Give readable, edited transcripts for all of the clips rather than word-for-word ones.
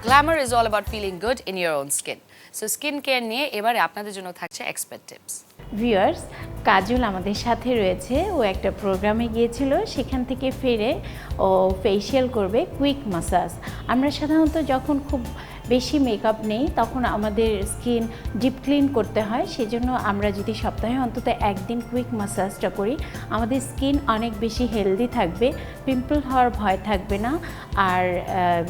Glamour is all about feeling good in your own skin. So skin care নিয়ে এবারে আপনাদের জন্য থাকছে এক্সপার্ট টিপস। ভিউয়ার্স, কাজল আমাদের সাথে রয়েছে। ও একটা প্রোগ্রামে গিয়েছিল, সেখান থেকে ফিরে ও ফেসিয়াল করবে কুইক ম্যাসাজ। আমরা সাধারণত যখন খুব বেশি মেকআপ নেই তখন আমাদের স্কিন ডিপ ক্লিন করতে হয়, সেজন্য আমরা যদি সপ্তাহে অন্তত একদিন কুইক ম্যাসাজটা করি আমাদের স্কিন অনেক বেশি হেলদি থাকবে, পিম্পল হওয়ার ভয় থাকবে না, আর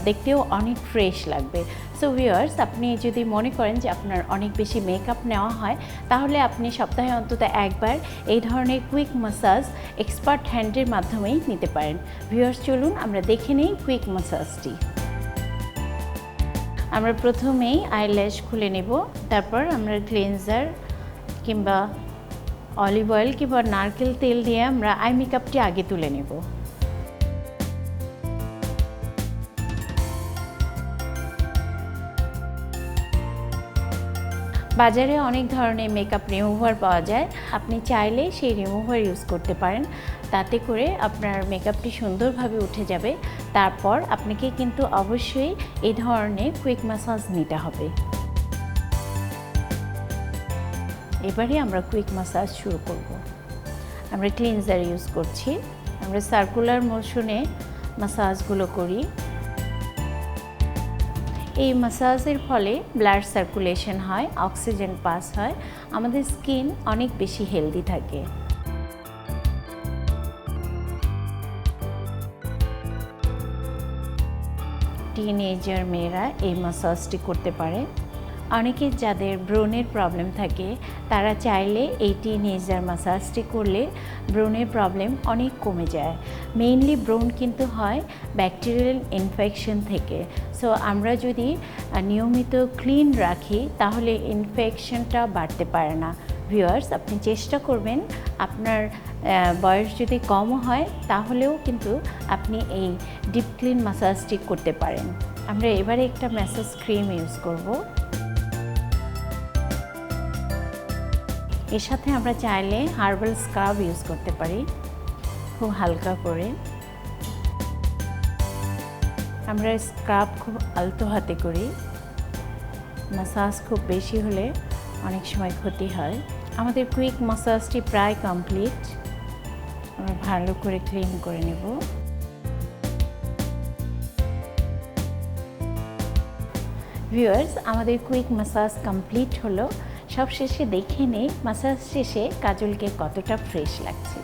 দেখতেও অনেক ফ্রেশ লাগবে। সো ভিউয়ার্স, আপনি যদি মনে করেন যে আপনার অনেক বেশি মেকআপ নেওয়া হয় তাহলে আপনি সপ্তাহে অন্তত একবার এই ধরনের কুইক ম্যাসাজ এক্সপার্ট হ্যান্ডের মাধ্যমেই নিতে পারেন। ভিউয়ার্স, চলুন আমরা দেখে নিই কুইক ম্যাসাজটি। আমরা প্রথমেই আইল্যাশ খুলে নেব, তারপর আমরা ক্লিনজার কিংবা অলিভ অয়েল কিংবা নারকেল তেল দিয়ে আমরা আই মেকআপটি আগে তুলে নেব। বাজারে অনেক ধরনের মেকআপ রিমুভার পাওয়া যায়, আপনি চাইলে সেই রিমুভার ইউজ করতে পারেন, তাতে করে আপনার মেকআপটি সুন্দরভাবে উঠে যাবে। তারপর আপনাকে কিন্তু অবশ্যই এই ধরনের কুইক ম্যাসাজ নিতে হবে। এবারে আমরা কুইক ম্যাসাজ শুরু করব। আমরা ক্লিনজার ইউজ করছি, আমরা সার্কুলার মোশনে ম্যাসাজগুলো করি। এই ম্যাসাজের ফলে ব্লাড সার্কুলেশন হয়, অক্সিজেন পাস হয়, আমাদের স্কিন অনেক বেশি হেলদি থাকে। টিনেজার মেয়েরা এই ম্যাসাজটি করতে পারে। অনেকে যাদের ব্রণের প্রবলেম থাকে তারা চাইলে এই টিনেজার ম্যাসাজটি করলে ব্রণের প্রবলেম অনেক কমে যায়। মেইনলি ব্রণ কিন্তু হয় ব্যাকটেরিয়াল ইনফেকশন থেকে। সো আমরা যদি নিয়মিত ক্লিন রাখি তাহলে ইনফেকশনটা বাড়তে পারে না। ভিউয়ার্স, আপনি চেষ্টা করবেন আপনার বয়স যদি কমও হয় তাহলেও কিন্তু আপনি এই ডিপ ক্লিন ম্যাসাজটি করতে পারেন। আমরা এবারে একটা ম্যাসাজ ক্রিম ইউজ করব। এর সাথে আমরা চাইলে হার্বাল স্ক্রাব ইউজ করতে পারি, খুব হালকা করে। আমরা স্ক্রাব খুব আলতো হাতে করি, ম্যাসাজ খুব বেশি হলে অনেক সময় ক্ষতি হয়। আমাদের কুইক ম্যাসাজটি প্রায় কমপ্লিট, আমরা ভালো করে ক্লিন করে নেব। ভিউয়ার্স, আমাদের কুইক ম্যাসাজ কমপ্লিট হলো। সবশেষে দেখে নেই ম্যাসাজ শেষে কাজলকে কতটা ফ্রেশ লাগছে।